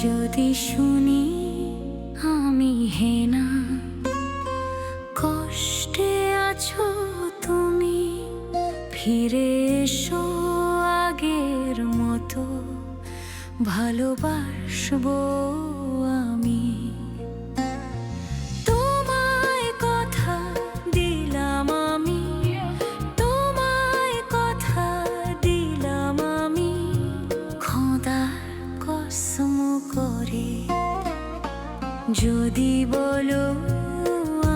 যদি শুনি আমি হেনা, কষ্টে আছো তুমি, ফিরে এসো আগের মতো, ভালোবাসবো আমি। তোমায় কথা দিলাম আমি, তোমায় কথা দিলাম আমি, খোদার কসম করে। যদি বলো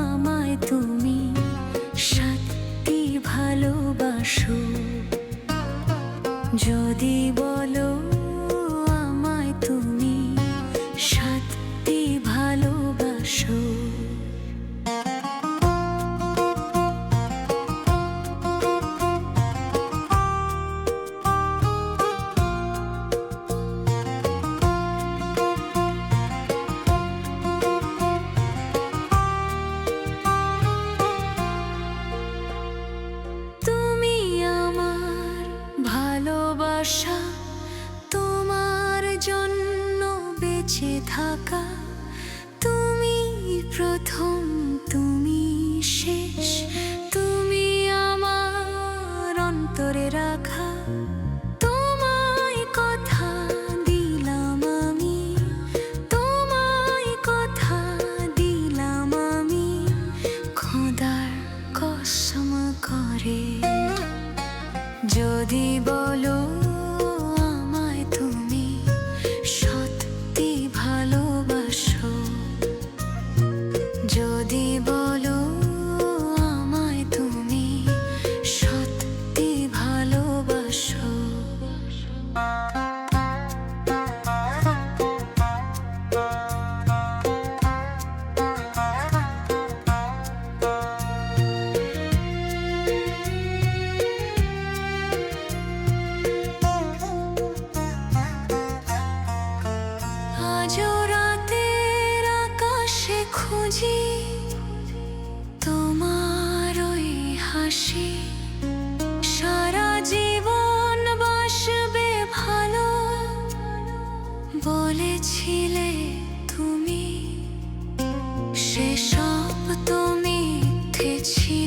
আমায় তুমি সত্যি ভালোবাসো, যদি বলো আমায় তুমি সত্যি ভালোবাসো। ভালোবাসা তোমার জন্য বেঁচে থাকা, তুমি প্রথম তুমি শেষ, তুমি আমার অন্তরে রাখা। তোমায় কথা দিলাম আমি, তোমায় কথা দিলাম আমি, খোদার কসম করে। যদি বলো আমায় তুমি সত্যি ভালোবাসো, যদি বলো আমায় তুমি সত্যি ভালোবাসো। আজও রাতের আকাশে খুঁজি তোমার ওই হাসি, সারা জীবন বাসবে ভালো বলেছিলে তুমি, সেসব তো মিথ্যে ছিল।